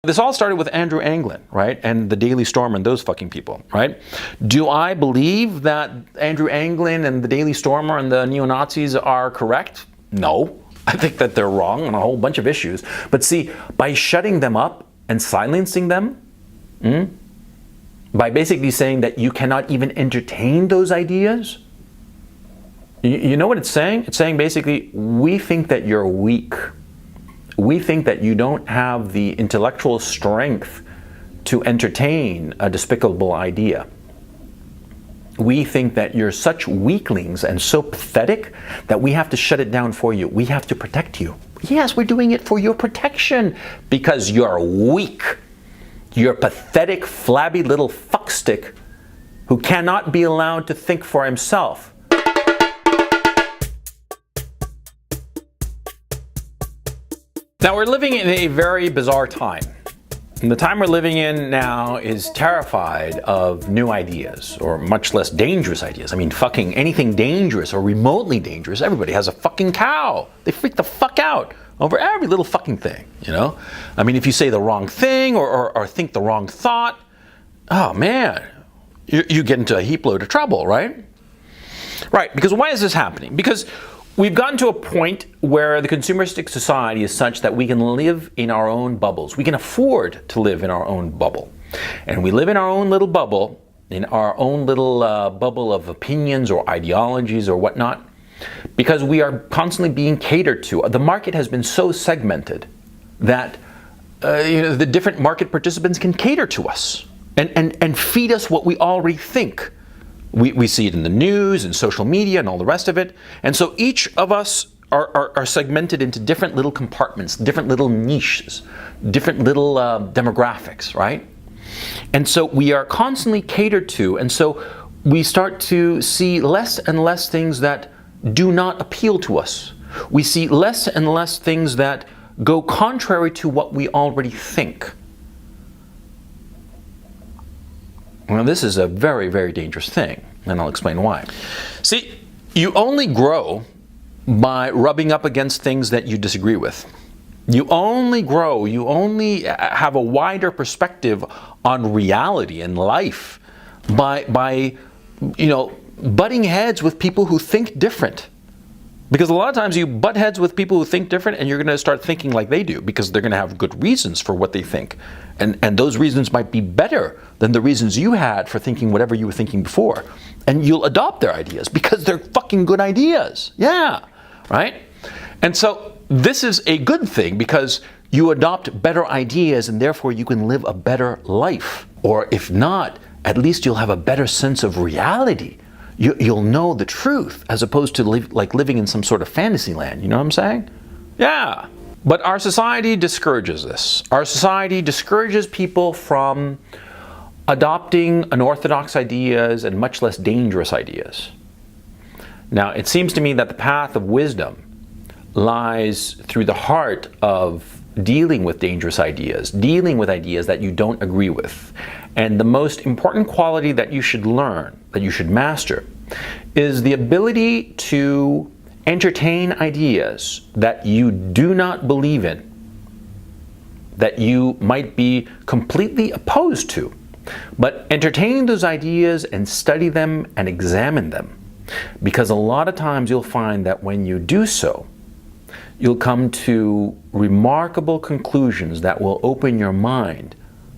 This all started with Andrew Anglin, right? And the Daily Stormer and those fucking people, right? Do I believe that Andrew Anglin and the Daily Stormer and the neo-Nazis are correct? No. I think that they're wrong on a whole bunch of issues. But see, by shutting them up and silencing them, by basically saying that you cannot even entertain those ideas, you know what it's saying? It's saying basically, we think that you're weak. We think that you don't have the intellectual strength to entertain a despicable idea. We think that you're such weaklings and so pathetic that we have to shut it down for you. We have to protect you. Yes, we're doing it for your protection because you're weak. You're a pathetic, flabby little fuckstick who cannot be allowed to think for himself. Now, we're living in a very bizarre time. And the time we're living in now is terrified of new ideas, or much less dangerous ideas. I mean, fucking anything dangerous or remotely dangerous, everybody has a fucking cow. They freak the fuck out over every little fucking thing, you know? I mean, if you say the wrong thing or think the wrong thought, oh man, you get into a heap load of trouble, right? Right, because why is this happening? Because we've gotten to a point where the consumeristic society is such that we can live in our own bubbles. We can afford to live in our own bubble. And we live in our own little bubble, in our own little bubble of opinions or ideologies or whatnot, because we are constantly being catered to. The market has been so segmented that the different market participants can cater to us and feed us what we already think. We see it in the news and social media and all the rest of it. And so each of us are segmented into different little compartments, different little niches, different little demographics, right? And so we are constantly catered to. And so we start to see less and less things that do not appeal to us. We see less and less things that go contrary to what we already think. Well, this is a very, very dangerous thing, and I'll explain why. See, you only grow by rubbing up against things that you disagree with. You only grow, you only have a wider perspective on reality and life by butting heads with people who think different. Because a lot of times you butt heads with people who think different and you're going to start thinking like they do because they're going to have good reasons for what they think. And those reasons might be better than the reasons you had for thinking whatever you were thinking before. And you'll adopt their ideas because they're fucking good ideas. Yeah, right? And so this is a good thing because you adopt better ideas and therefore you can live a better life. Or if not, at least you'll have a better sense of reality. You'll know the truth as opposed to living in some sort of fantasy land. You know what I'm saying? Yeah. But our society discourages this. Our society discourages people from adopting unorthodox ideas and much less dangerous ideas. Now, it seems to me that the path of wisdom lies through the heart of dealing with dangerous ideas, dealing with ideas that you don't agree with. And the most important quality that you should learn, that you should master, is the ability to entertain ideas that you do not believe in, that you might be completely opposed to, but entertain those ideas and study them and examine them. Because a lot of times you'll find that when you do so, you'll come to remarkable conclusions that will open your mind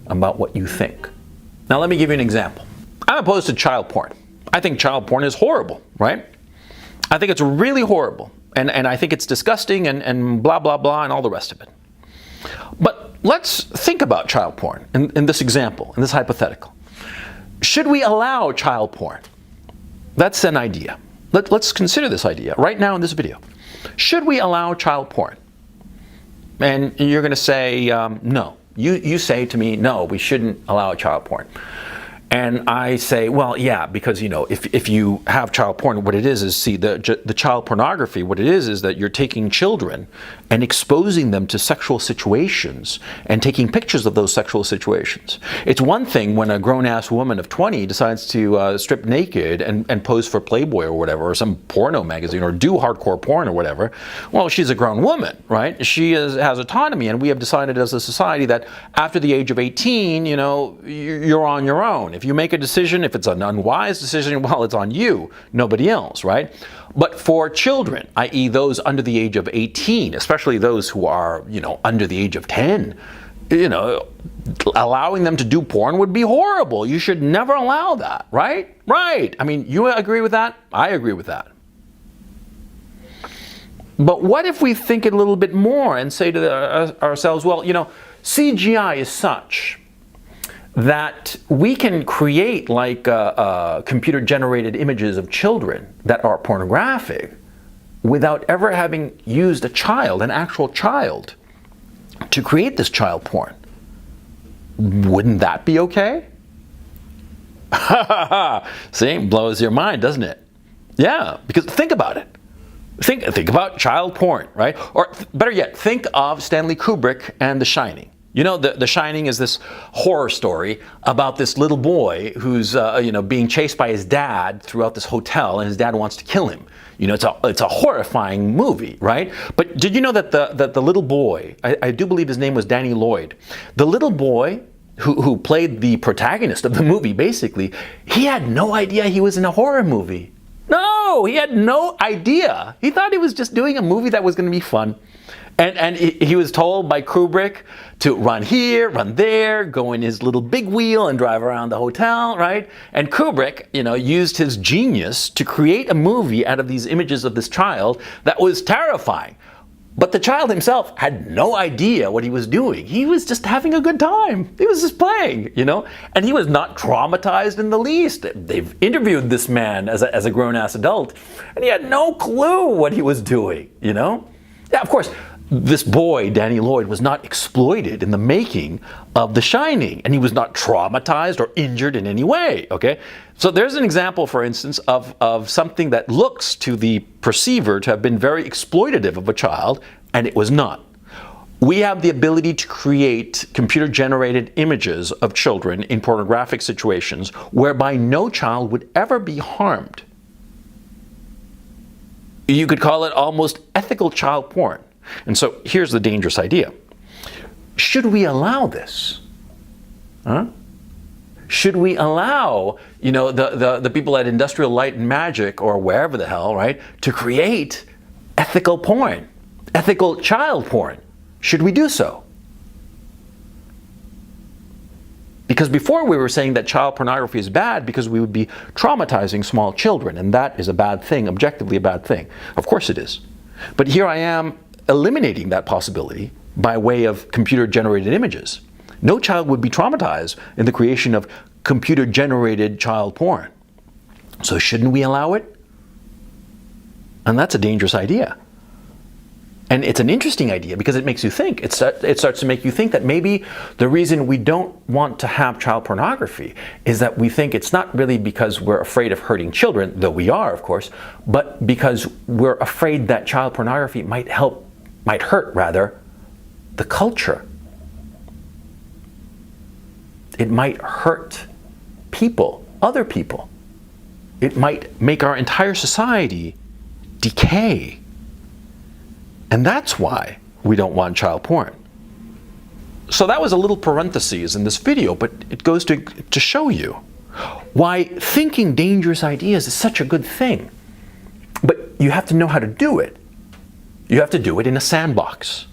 about what you think. Now let me give you an example. I'm opposed to child porn. I think child porn is horrible, right? I think it's really horrible. And I think it's disgusting and blah, blah, blah, and all the rest of it. But let's think about child porn in this example, in this hypothetical. Should we allow child porn? That's an idea. Let's consider this idea right now in this video. Should we allow child porn? And you're going to say, no. You say to me, no, we shouldn't allow child porn. And I say, well, yeah, because, if you have child porn, what it is see, the child pornography, what it is that you're taking children and exposing them to sexual situations and taking pictures of those sexual situations. It's one thing when a grown-ass woman of 20 decides to strip naked and pose for Playboy or whatever, or some porno magazine, or do hardcore porn or whatever. Well, she's a grown woman, right? She has autonomy, and we have decided as a society that after the age of 18, you're on your own. If you make a decision, if it's an unwise decision, well, it's on you, nobody else, right? But for children, i.e. those under the age of 18, especially those who are, under the age of 10, allowing them to do porn would be horrible. You should never allow that, right? Right. I mean, you agree with that? I agree with that. But what if we think it a little bit more and say to ourselves, well, CGI is such that we can create computer-generated images of children that are pornographic without ever having used an actual child, to create this child porn. Wouldn't that be okay? See, blows your mind, doesn't it? Yeah, because think about it. Think about child porn, right? Or better yet, think of Stanley Kubrick and The Shining. The Shining is this horror story about this little boy who's being chased by his dad throughout this hotel, and his dad wants to kill him. It's a horrifying movie, right? But did you know that the little boy, I do believe his name was Danny Lloyd, the little boy who played the protagonist of the movie, basically, he had no idea he was in a horror movie. No, he had no idea. He thought he was just doing a movie that was going to be fun. And he was told by Kubrick to run here, run there, go in his little big wheel and drive around the hotel, right? And Kubrick, used his genius to create a movie out of these images of this child that was terrifying. But the child himself had no idea what he was doing. He was just having a good time. He was just playing, And he was not traumatized in the least. They've interviewed this man as a grown-ass adult, and he had no clue what he was doing, Yeah, of course, this boy, Danny Lloyd, was not exploited in the making of The Shining, and he was not traumatized or injured in any way, okay? So there's an example, for instance, of something that looks to the perceiver to have been very exploitative of a child, and it was not. We have the ability to create computer-generated images of children in pornographic situations whereby no child would ever be harmed. You could call it almost ethical child porn. And so here's the dangerous idea. Should we allow this? Should we allow, the people at Industrial Light and Magic or wherever the hell, right, to create ethical porn, ethical child porn? Should we do so? Because before we were saying that child pornography is bad because we would be traumatizing small children, and that is a bad thing, objectively a bad thing. Of course it is. But here I am eliminating that possibility by way of computer-generated images. No child would be traumatized in the creation of computer-generated child porn. So shouldn't we allow it? And that's a dangerous idea. And it's an interesting idea because it makes you think. It starts to make you think that maybe the reason we don't want to have child pornography is that we think it's not really because we're afraid of hurting children, though we are, of course, but because we're afraid that child pornography might hurt the culture. It might hurt people, other people. It might make our entire society decay. And that's why we don't want child porn. So that was a little parenthesis in this video, but it goes to show you why thinking dangerous ideas is such a good thing. But you have to know how to do it. You have to do it in a sandbox.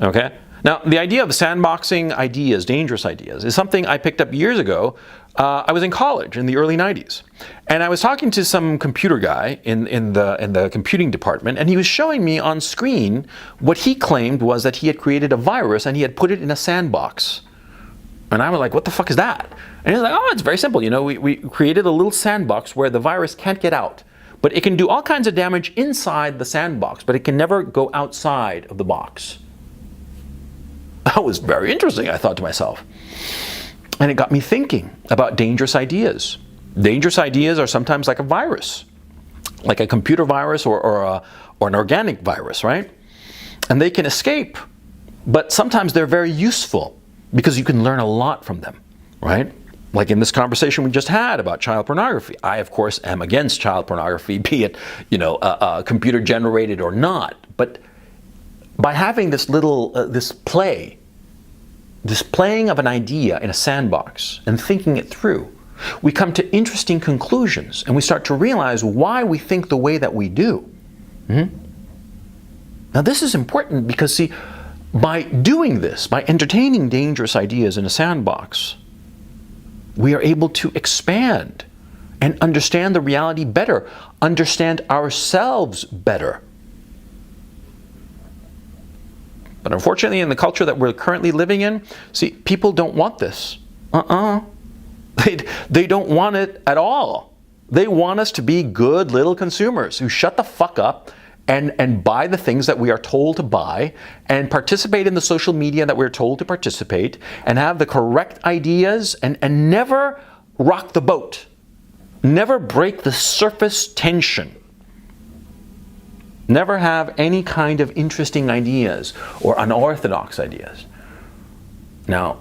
Okay? Now, the idea of sandboxing ideas, dangerous ideas, is something I picked up years ago. I was in college in the early 90s. And I was talking to some computer guy in the computing department, and he was showing me on screen what he claimed was that he had created a virus and he had put it in a sandbox. And I was like, what the fuck is that? And he's like, oh, it's very simple. We created a little sandbox where the virus can't get out. But it can do all kinds of damage inside the sandbox, but it can never go outside of the box. That was very interesting, I thought to myself. And it got me thinking about dangerous ideas. Dangerous ideas are sometimes like a virus, like a computer virus or an organic virus, right? And they can escape, but sometimes they're very useful because you can learn a lot from them, right? Like in this conversation we just had about child pornography. I, of course, am against child pornography, be it, computer generated or not. But by having this little, this playing of an idea in a sandbox and thinking it through, we come to interesting conclusions and we start to realize why we think the way that we do. Now this is important because, see, by doing this, by entertaining dangerous ideas in a sandbox, we are able to expand and understand the reality better, understand ourselves better. But unfortunately, in the culture that we're currently living in, see, people don't want this. They don't want it at all. They want us to be good little consumers who shut the fuck up and buy the things that we are told to buy and participate in the social media that we're told to participate and have the correct ideas and never rock the boat. Never break the surface tension. Never have any kind of interesting ideas or unorthodox ideas. Now,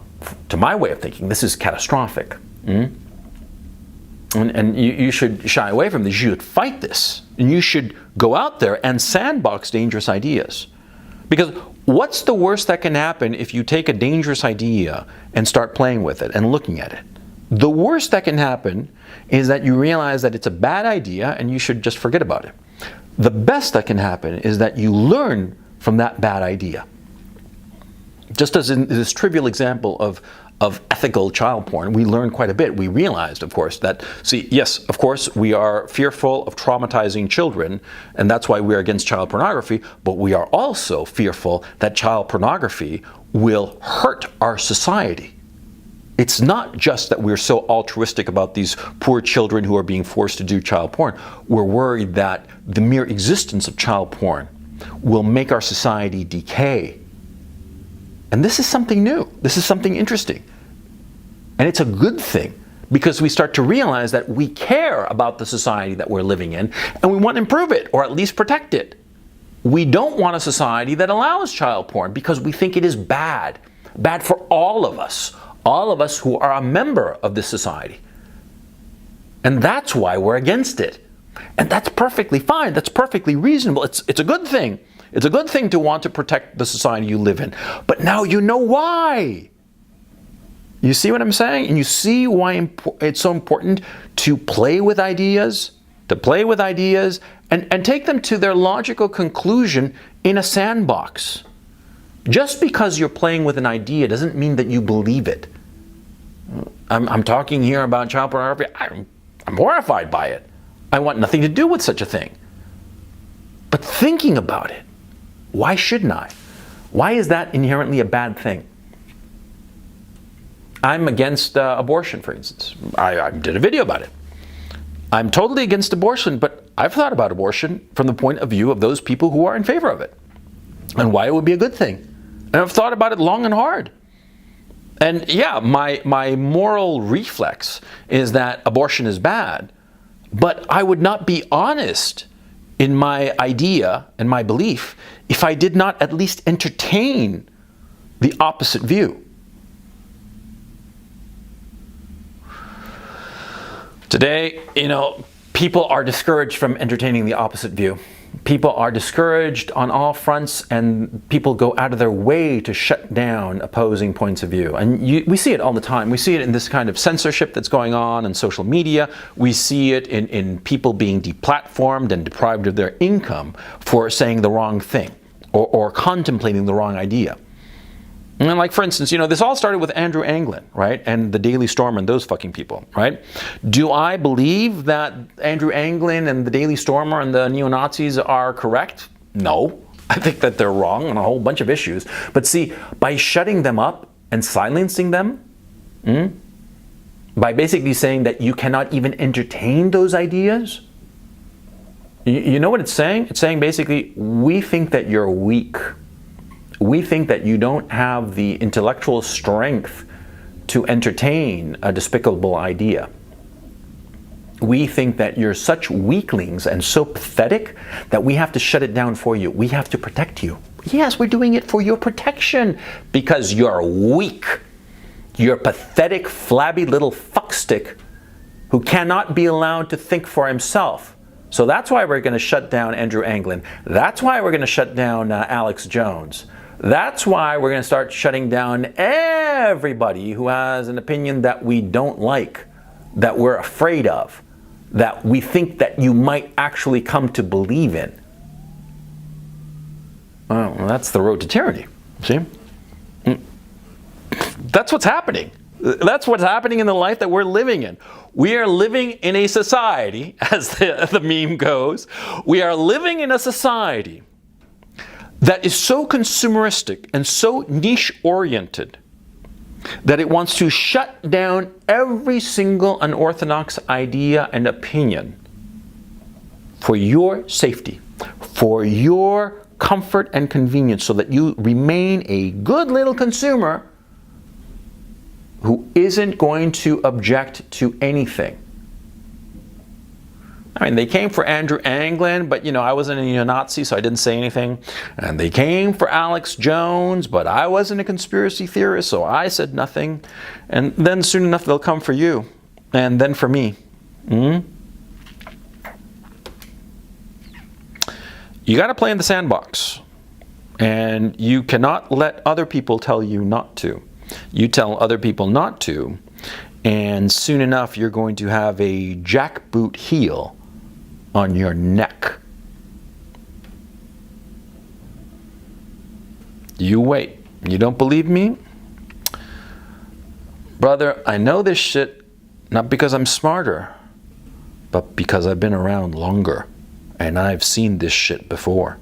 to my way of thinking, this is catastrophic. And you should shy away from this. You should fight this. And you should go out there and sandbox dangerous ideas. Because what's the worst that can happen if you take a dangerous idea and start playing with it and looking at it? The worst that can happen is that you realize that it's a bad idea and you should just forget about it. The best that can happen is that you learn from that bad idea. Just as in this trivial example of ethical child porn, we learned quite a bit. We realized, of course, that, see, yes, of course, we are fearful of traumatizing children, and that's why we are against child pornography, but we are also fearful that child pornography will hurt our society. It's not just that we're so altruistic about these poor children who are being forced to do child porn. We're worried that the mere existence of child porn will make our society decay. And this is something new. This is something interesting. And it's a good thing because we start to realize that we care about the society that we're living in and we want to improve it or at least protect it. We don't want a society that allows child porn because we think it is bad. Bad for all of us who are a member of this society. And that's why we're against it. And that's perfectly fine. That's perfectly reasonable. It's a good thing. It's a good thing to want to protect the society you live in. But now you know why. You see what I'm saying? And you see why it's so important to play with ideas, and take them to their logical conclusion in a sandbox. Just because you're playing with an idea doesn't mean that you believe it. I'm talking here about child pornography. I'm horrified by it. I want nothing to do with such a thing. But thinking about it, why shouldn't I? Why is that inherently a bad thing? I'm against abortion, for instance. I did a video about it. I'm totally against abortion, but I've thought about abortion from the point of view of those people who are in favor of it and why it would be a good thing. And I've thought about it long and hard. And yeah, my moral reflex is that abortion is bad, but I would not be honest in my idea and my belief if I did not at least entertain the opposite view. Today, people are discouraged from entertaining the opposite view. People are discouraged on all fronts, and people go out of their way to shut down opposing points of view. And we see it all the time. We see it in this kind of censorship that's going on in social media. We see it in people being deplatformed and deprived of their income for saying the wrong thing or contemplating the wrong idea. And like, for instance, this all started with Andrew Anglin, right? And the Daily Stormer and those fucking people, right? Do I believe that Andrew Anglin and the Daily Stormer and the neo-Nazis are correct? No. I think that they're wrong on a whole bunch of issues. But see, by shutting them up and silencing them, by basically saying that you cannot even entertain those ideas, you know what it's saying? It's saying basically, we think that you're weak. We think that you don't have the intellectual strength to entertain a despicable idea. We think that you're such weaklings and so pathetic that we have to shut it down for you. We have to protect you. Yes, we're doing it for your protection because you're weak. You're a pathetic, flabby little fuckstick who cannot be allowed to think for himself. So that's why we're going to shut down Andrew Anglin. That's why we're going to shut down Alex Jones. That's why we're going to start shutting down everybody who has an opinion that we don't like, that we're afraid of, that we think that you might actually come to believe in. Well, that's the road to tyranny. See? That's what's happening. That's what's happening in the life that we're living in. We are living in a society, as the meme goes, we are living in a society that is so consumeristic and so niche-oriented that it wants to shut down every single unorthodox idea and opinion for your safety, for your comfort and convenience, so that you remain a good little consumer who isn't going to object to anything. I mean, they came for Andrew Anglin, but I wasn't a neo-Nazi, so I didn't say anything. And they came for Alex Jones, but I wasn't a conspiracy theorist, so I said nothing. And then soon enough, they'll come for you, and then for me. You got to play in the sandbox, and you cannot let other people tell you not to. You tell other people not to, and soon enough, you're going to have a jackboot heel on your neck. You wait. You don't believe me? Brother, I know this shit not because I'm smarter, but because I've been around longer and I've seen this shit before.